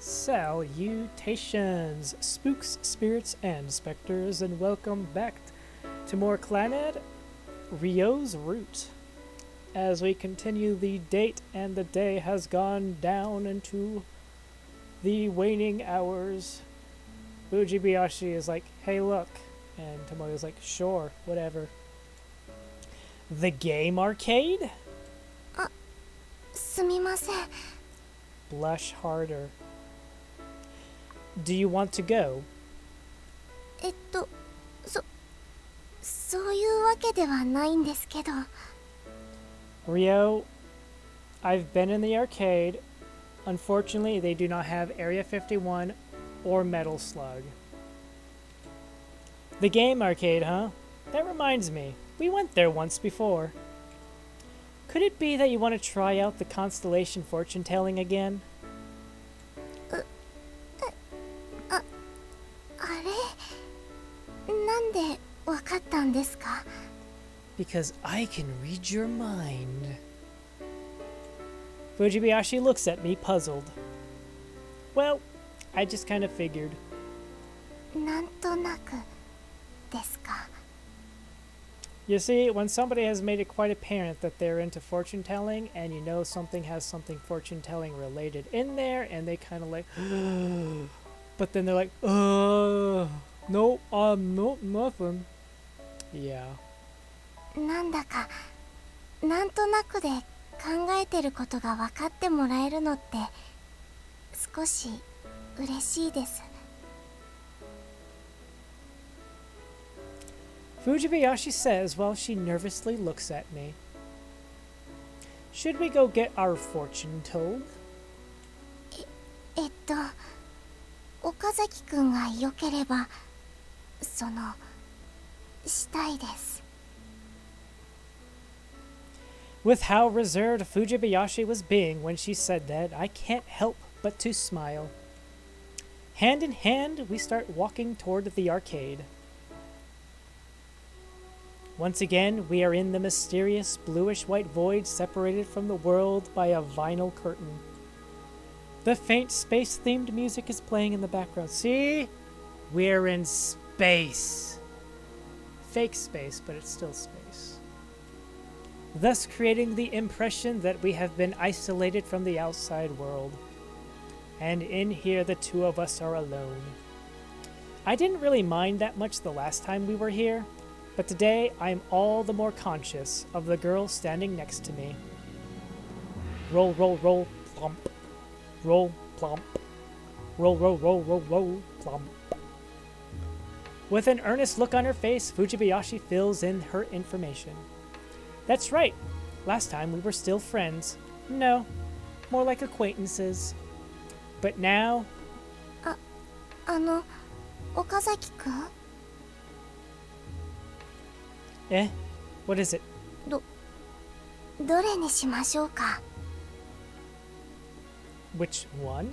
Salutations, spooks, spirits, and specters, and welcome back to more Clannad, Ryou's Route. As we continue the date, and the day has gone down into the waning hours, Fujibayashi is like, hey look, and Tomoya's like, sure, whatever. The game arcade? すみません。 Blush harder. Do you want to go? そういうわけではないんですけど。 Ryou, I've been in the arcade. Unfortunately, they do not have Area 51 or Metal Slug. The game arcade, huh? That reminds me. We went there once before. Could it be that you want to try out the constellation fortune telling again? あれなんでわかったんですか? Because I can read your mind. Fujibayashi looks at me, puzzled. Well, I just kind of figured. なんとなくですか? You see, when somebody has made it quite apparent that they're into fortune telling, and you know something has something fortune telling related in there, and they kind of like, but then they're like, nope, nope, nothing. Yeah. なんだかなんとなくで考えてることが分かってもらえるのって少し嬉しいです。 Fujibayashi says while she nervously looks at me. Should we go get our fortune told? 岡崎くんが良ければしたいです。 With how reserved Fujibayashi was being when she said that, I can't help but to smile. Hand in hand, we start walking toward the arcade. Once again, we are in the mysterious bluish-white void separated from the world by a vinyl curtain. The faint space-themed music is playing in the background. See? We're in space. Fake space, but it's still space. Thus creating the impression that we have been isolated from the outside world. And in here, the two of us are alone. I didn't really mind that much the last time we were here, but today I am all the more conscious of the girl standing next to me. Roll, roll, roll, plump. Roll, plump. Roll, roll, roll, roll, roll, plump. With an earnest look on her face, Fujibayashi fills in her information. That's right. Last time we were still friends. No, more like acquaintances. But now... 岡崎くん? Eh? What is it? どれにしましょうか? Which one?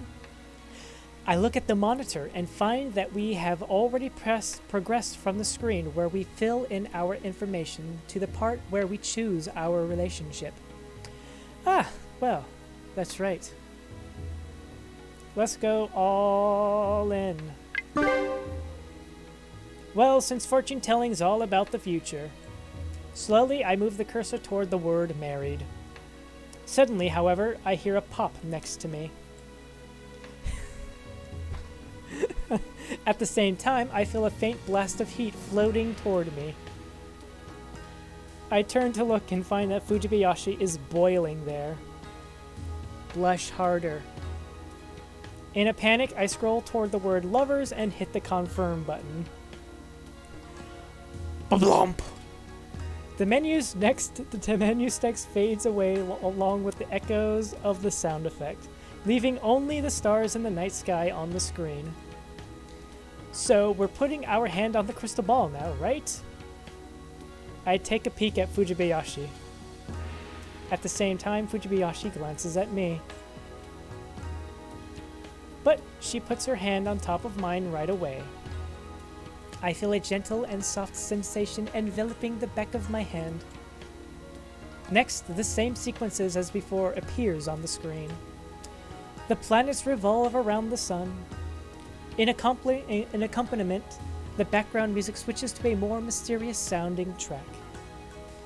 I look at the monitor and find that we have already progressed from the screen where we fill in our information to the part where we choose our relationship. Ah, well, that's right. Let's go all in. Well, since fortune telling's all about the future. Slowly, I move the cursor toward the word married. Suddenly, however, I hear a pop next to me. At the same time, I feel a faint blast of heat floating toward me. I turn to look and find that Fujibayashi is boiling there. Blush harder. In a panic, I scroll toward the word lovers and hit the confirm button. Ba-blump! The menu text fades away along with the echoes of the sound effect, leaving only the stars in the night sky on the screen. So, we're putting our hand on the crystal ball now, right? I take a peek at Fujibayashi. At the same time, Fujibayashi glances at me. But she puts her hand on top of mine right away. I feel a gentle and soft sensation enveloping the back of my hand. Next, the same sequences as before appears on the screen. The planets revolve around the sun. In accompaniment, the background music switches to a more mysterious sounding track.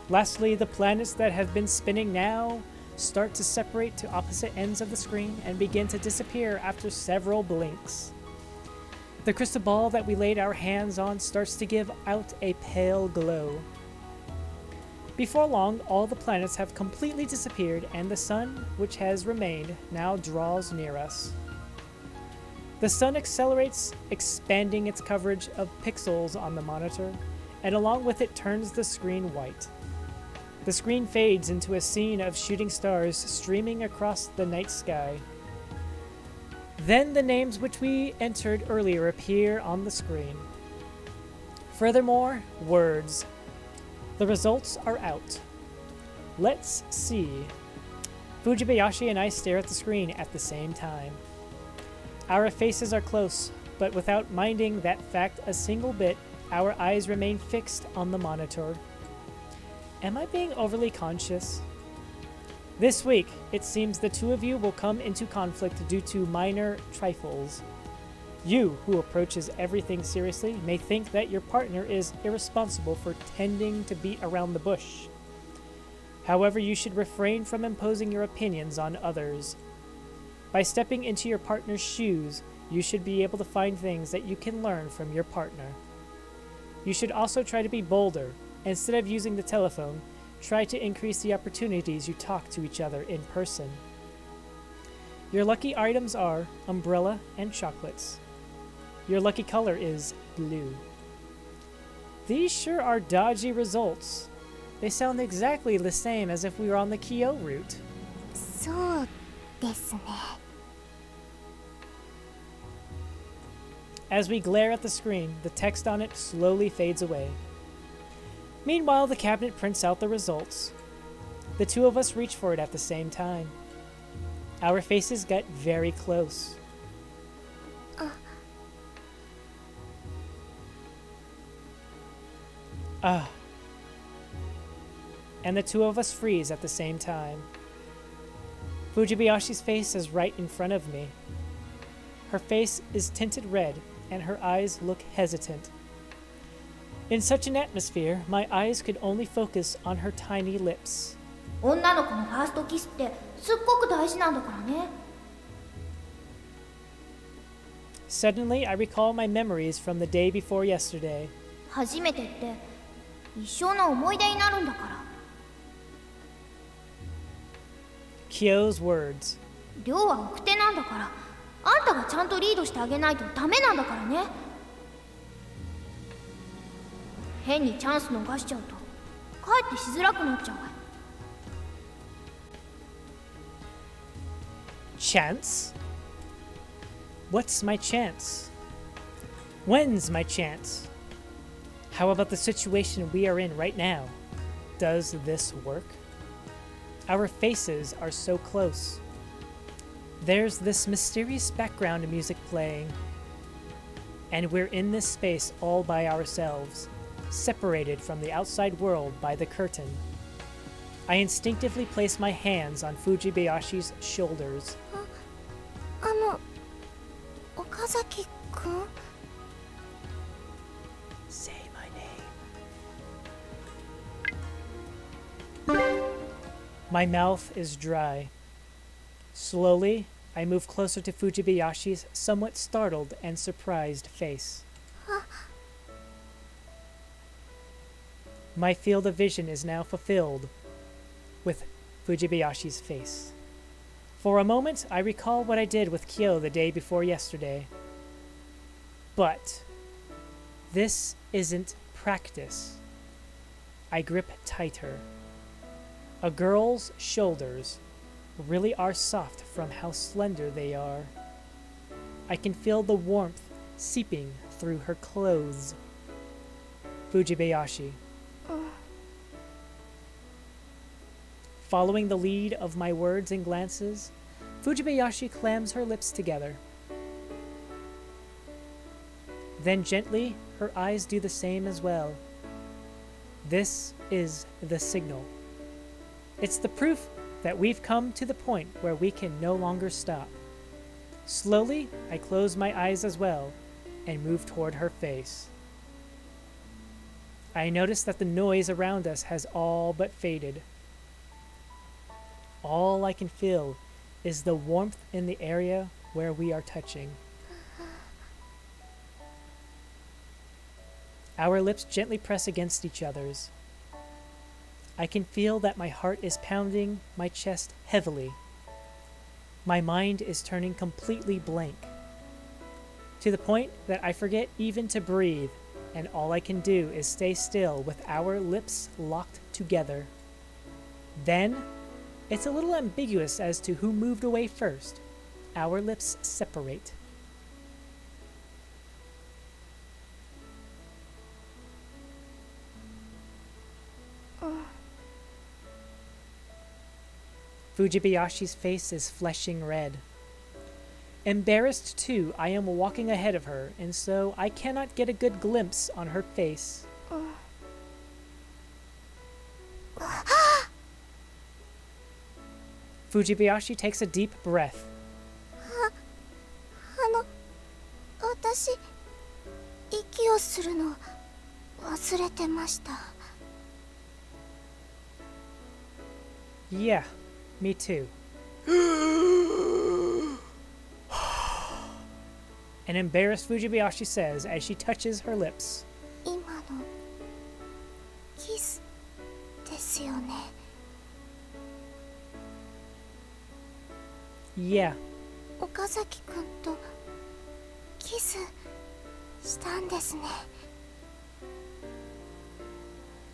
Lastly, the planets that have been spinning now start to separate to opposite ends of the screen and begin to disappear after several blinks. The crystal ball that we laid our hands on starts to give out a pale glow. Before long, all the planets have completely disappeared and the sun, which has remained, now draws near us. The sun accelerates, expanding its coverage of pixels on the monitor, and along with it turns the screen white. The screen fades into a scene of shooting stars streaming across the night sky. Then the names which we entered earlier appear on the screen. Furthermore, words. The results are out. Let's see. Fujibayashi and I stare at the screen at the same time. Our faces are close, but without minding that fact a single bit, our eyes remain fixed on the monitor. Am I being overly conscious? This week, it seems the two of you will come into conflict due to minor trifles. You, who approaches everything seriously, may think that your partner is irresponsible for tending to beat around the bush. However, you should refrain from imposing your opinions on others. By stepping into your partner's shoes, you should be able to find things that you can learn from your partner. You should also try to be bolder. Instead of using the telephone, try to increase the opportunities you talk to each other in person. Your lucky items are umbrella and chocolates. Your lucky color is blue. These sure are dodgy results. They sound exactly the same as if we were on the Kyou route. そうですね。 As we glare at the screen, the text on it slowly fades away. Meanwhile, the cabinet prints out the results. The two of us reach for it at the same time. Our faces get very close. And the two of us freeze at the same time. Fujibayashi's face is right in front of me. Her face is tinted red, and her eyes look hesitant. In such an atmosphere, my eyes could only focus on her tiny lips. 女の子のファーストキスってすっごく大事なんだからね。 Suddenly, I recall my memories from the day before yesterday. 初めてって一生の思い出になるんだから。 Kyou's words. 亮は奥手なんだから、あんたがちゃんとリードしてあげないとダメなんだからね。変にチャンス逃しちゃうとかえってしづらくなっちゃうわ。 Chance? What's my chance? When's my chance? How about the situation we are in right now? Does this work? Our faces are so close. There's this mysterious background music playing. And we're in this space all by ourselves, separated from the outside world by the curtain. I instinctively place my hands on Fujibayashi's shoulders. 岡崎くん Say my name. My mouth is dry. Slowly, I move closer to Fujibayashi's somewhat startled and surprised face. My field of vision is now fulfilled with Fujibayashi's face. For a moment, I recall what I did with Kyou the day before yesterday. But this isn't practice. I grip tighter. A girl's shoulders really are soft from how slender they are. I can feel the warmth seeping through her clothes. Fujibayashi. Following the lead of my words and glances, Fujibayashi clams her lips together. Then gently, her eyes do the same as well. This is the signal. It's the proof that we've come to the point where we can no longer stop. Slowly, I close my eyes as well and move toward her face. I notice that the noise around us has all but faded. All I can feel is the warmth in the area where we are touching. Our lips gently press against each other's. I can feel that my heart is pounding my chest heavily. My mind is turning completely blank, to the point that I forget even to breathe, and all I can do is stay still with our lips locked together. Then, it's a little ambiguous as to who moved away first. Our lips separate. Fujibayashi's face is fleshing red. Embarrassed too, I am walking ahead of her, and so I cannot get a good glimpse on her face. Fujibayashi takes a deep breath. 私、息をするの忘れてました。Yeah, me too. An embarrassed Fujibayashi says as she touches her lips. 今のキスですよね。Yeah. 岡崎くんとキスしたんですね。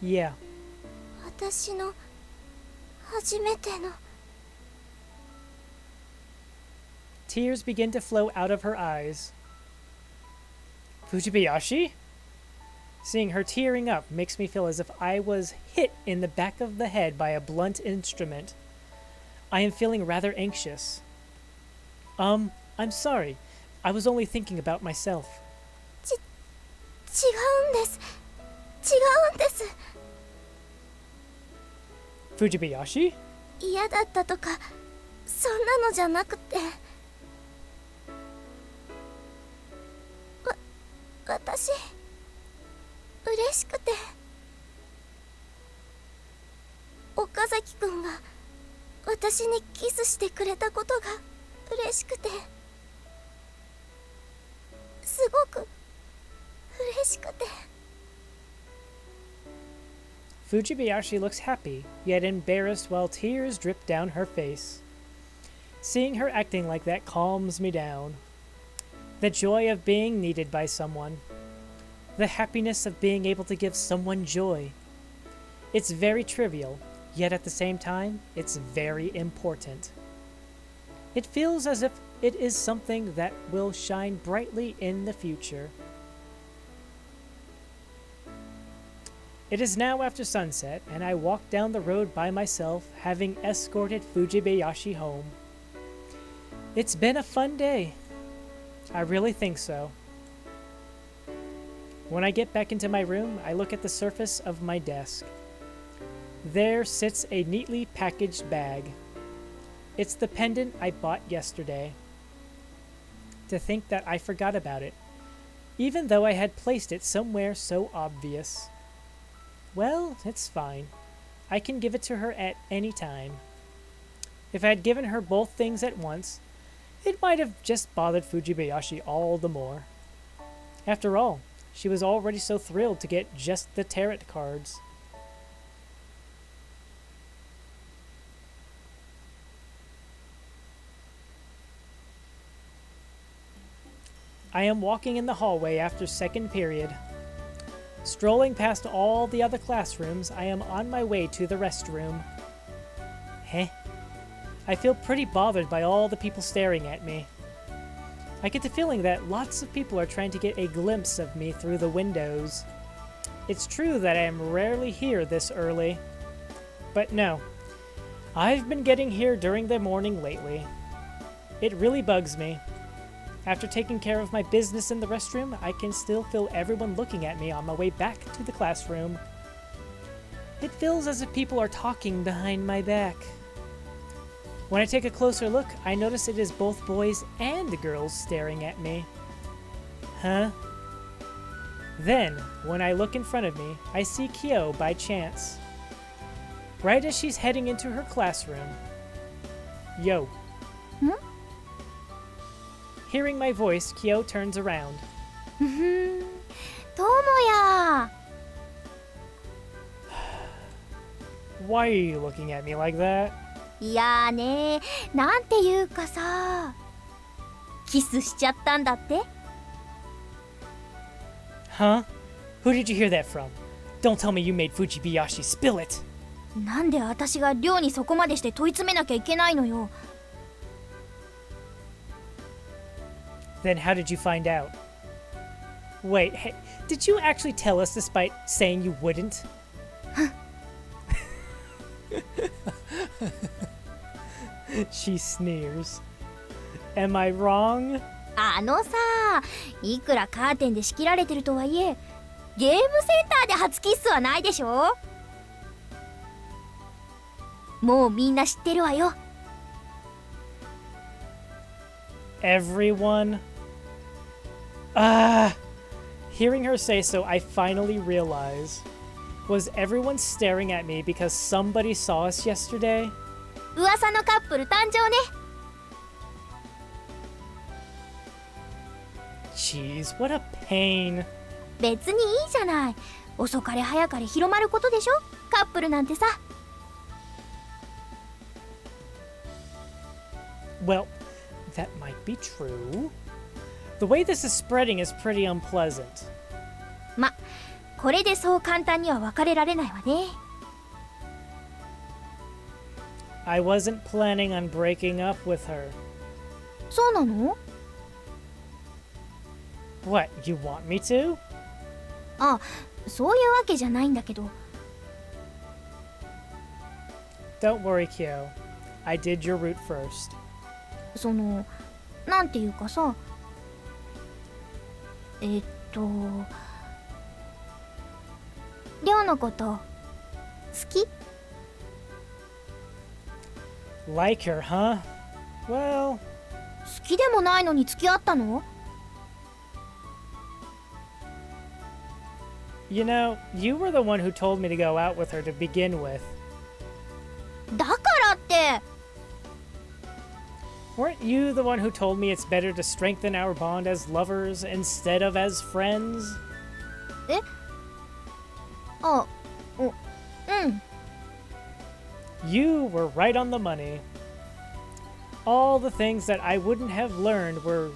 Yeah. 私の初めての。 Tears begin to flow out of her eyes. Fujibayashi? Seeing her tearing up makes me feel as if I was hit in the back of the head by a blunt instrument. I am feeling rather anxious. I'm sorry. I was only thinking about myself. 違うんです。違うんです。 Fujibayashi? 嫌だったとか、そんなのじゃなくて。私、嬉しくて。岡崎くんが私にキスしてくれたことが嬉しくて。すごく嬉しくて。 Fujibayashi looks happy, yet embarrassed while tears drip down her face. Seeing her acting like that calms me down. The joy of being needed by someone. The happiness of being able to give someone joy. It's very trivial, yet at the same time, it's very important. It feels as if it is something that will shine brightly in the future. It is now after sunset, and I walk down the road by myself, having escorted Fujibayashi home. It's been a fun day. I really think so. When I get back into my room, I look at the surface of my desk. There sits a neatly packaged bag. It's the pendant I bought yesterday. To think that I forgot about it, even though I had placed it somewhere so obvious. Well, it's fine. I can give it to her at any time. If I had given her both things at once, it might have just bothered Fujibayashi all the more. After all, she was already so thrilled to get just the tarot cards. I am walking in the hallway after second period. Strolling past all the other classrooms, I am on my way to the restroom. I feel pretty bothered by all the people staring at me. I get the feeling that lots of people are trying to get a glimpse of me through the windows. It's true that I am rarely here this early. But no, I've been getting here during the morning lately. It really bugs me. After taking care of my business in the restroom, I can still feel everyone looking at me on my way back to the classroom. It feels as if people are talking behind my back. When I take a closer look, I notice it is both boys and girls staring at me. Huh? Then, when I look in front of me, I see Kyou by chance. Right as she's heading into her classroom. Yo. Hmm? Hearing my voice, Kyou turns around. Tomoya! Why are you looking at me like that? いやーねー、なんていうかさ、キスしちゃったんだって？ Huh? Who did you hear that from? Don't tell me you made Fujibayashi spill it! なんで私が寮にそこまでして問い詰めなきゃいけないのよ。 Then how did you find out? Wait, hey, did you actually tell us despite saying you wouldn't? She sneers. Am I wrong? あのさ、いくらカーテンで仕切られてるとはいえ、ゲームセンターで初キッスはないでしょ？もうみんな知ってるわよ。Everyone? Hearing her say so, I finally realize. Was everyone staring at me because somebody saw us yesterday? 噂のカップル誕生ね。Jeez, what a pain. 別にいいじゃない。遅かれ早かれ広まることでしょ、カップルなんてさ。Well, that might be true. The way this is spreading is pretty unpleasant. ま、これでそう簡単には別れられないわね。I wasn't planning on breaking up with her. そうなの？ What, you want me to? あ、そういうわけじゃないんだけど。Don't worry, Kyou. I did your route first. その、なんていうかさ。寮のこと好き？ Like her, huh? Well, 好きでもないのに付き合ったの？ you know, you were the one who told me to go out with her to begin with. だからって。 Weren't you the one who told me it's better to strengthen our bond as lovers instead of as friends? え？あ、うん。You were right on the money. All the things that I wouldn't have learned were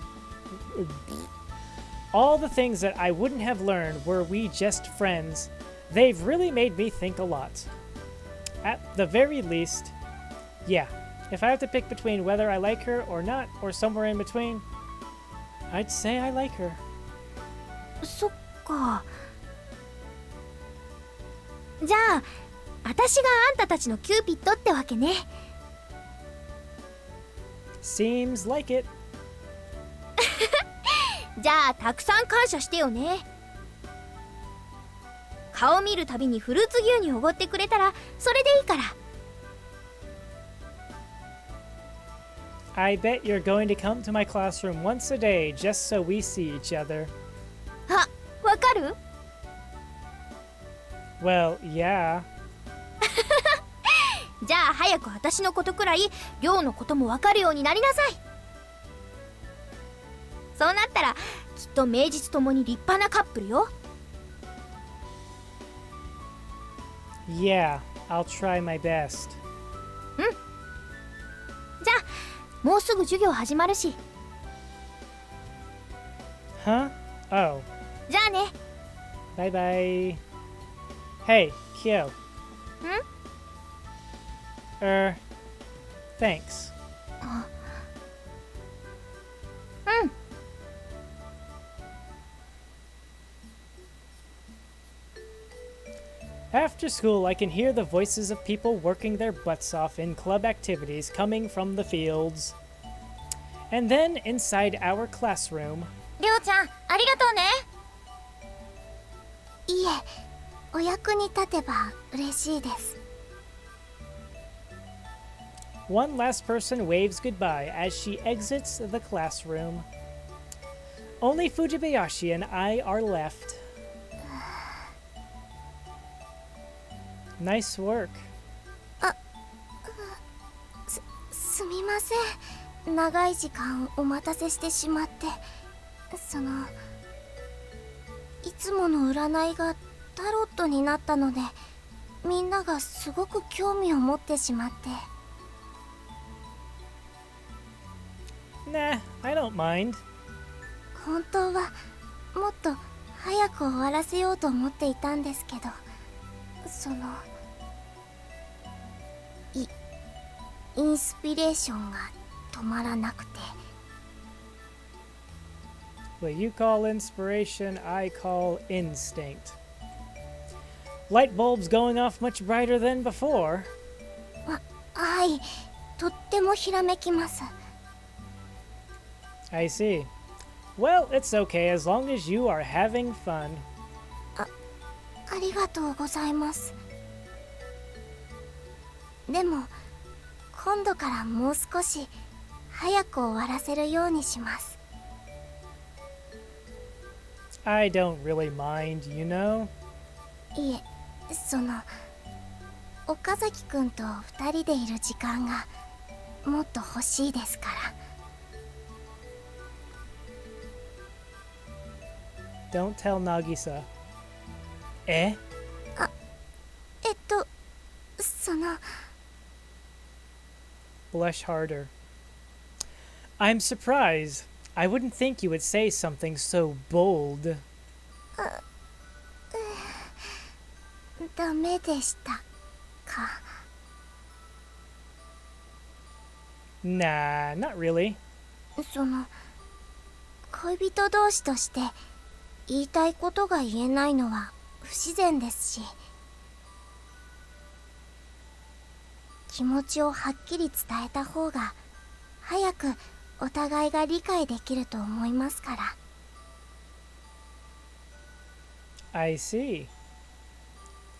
we just friends. They've really made me think a lot. At the very least, yeah, if I have to pick between whether I like her or not, or somewhere in between, I'd say I like her. そっか。じゃあ、私があんたたちのキューピッドってわけね。Seems like it. じゃあ、たくさん感謝してよね。顔見るたびにフルーツ牛乳おごってくれたらそれでいいから。 I bet you're going to come to my classroom once a day just so we see each other. あ、わかる？ Well, yeah. じゃあ早く私のことくらい寮のこともわかるようになりなさい。そうなったらきっと名実ともに立派なカップルよ。 Yeah, I'll try my best. じゃあもうすぐ授業始まるし。 Huh? Oh. じゃあね。 Bye bye. Hey, Kyou. Thanks. うん。 After school, I can hear the voices of people working their butts off in club activities coming from the fields. And then, inside our classroom... りょうちゃん、ありがとうね。いえ、お役に立てば嬉しいです。One last person waves goodbye as she exits the classroom. Only Fujibayashi and I are left. Nice work. すみません。長い時間お待たせしてしまって。いつもの占いがタロットになったので、みんながすごく興味を持ってしまって。Nah, I don't mind. 本当はもっと早く終わらせようと思っていたんですけど、インスピレーションが止まらなくて。 What you call inspiration, I call instinct. Light bulbs going off much brighter than before. はい、とってもひらめきます。 I see. Well, it's okay as long as you are having fun. ありがとうございます。でも今度からもう少し早く終わらせるようにします。 I don't really mind, you know? いえ、岡崎くんと2人でいる時間がもっと欲しいですから。 Don't tell Nagisa. Eh? Blush harder. I'm surprised. I wouldn't think you would say something so bold. ダメでしたか。 Nah, not really. 恋人同士として言いたいことが言えないのは不自然ですし、気持ちをはっきり伝えた方が早くお互いが理解できると思いますから。 I see.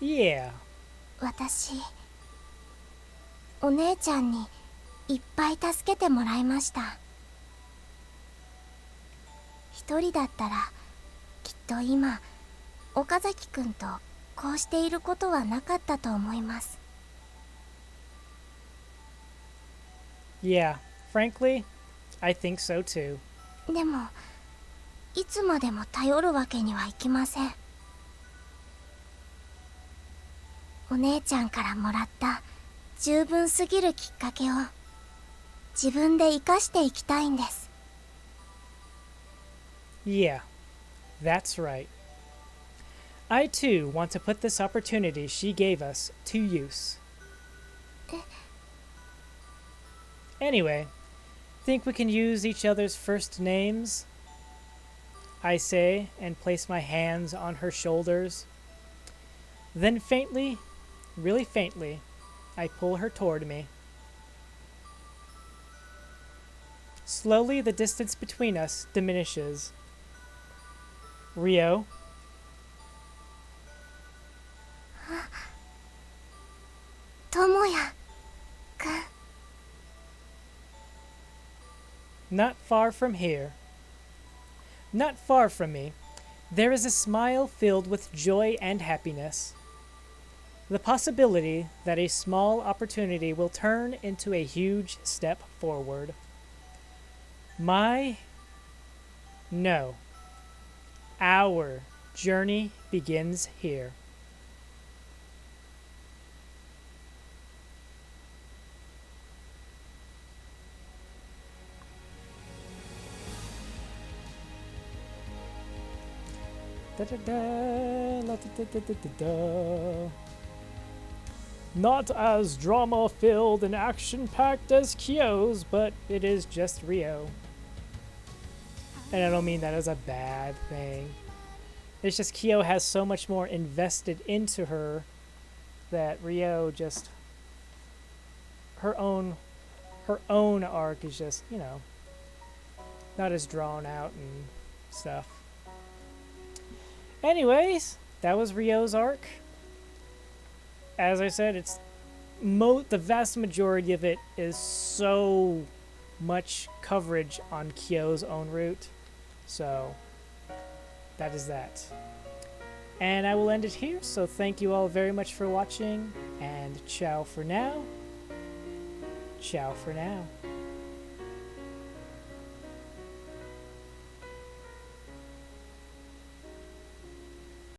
Yeah. 私、お姉ちゃんにいっぱい助けてもらいました。一人だったらきっと今岡崎くんとこうしていることはなかったと思います。 Yeah, frankly, I think so too. でもいつまでも頼るわけにはいきません。お姉ちゃんからもらった十分すぎるきっかけを自分で生かしていきたいんです。 Yeah, that's right. I too want to put this opportunity she gave us to use. Anyway, think we can use each other's first names? I say and place my hands on her shoulders. Then faintly, really faintly, I pull her toward me. Slowly, the distance between us diminishes. Ryou. 智也くん。 Not far from here. Not far from me, there is a smile filled with joy and happiness. The possibility that a small opportunity will turn into a huge step forward. No. Our journey begins here. Not as drama-filled and action-packed as Kyou's, but it is just Ryou. And I don't mean that as a bad thing. It's just Kyou has so much more invested into her that Ryou just... Her own arc is just, you know, not as drawn out and stuff. Anyways, that was Ryou's arc. As I said, it's the vast majority of it is so much coverage on Kyou's own route. So that is that. And I will end it here. So thank you all very much for watching, and ciao for now. Ciao for now.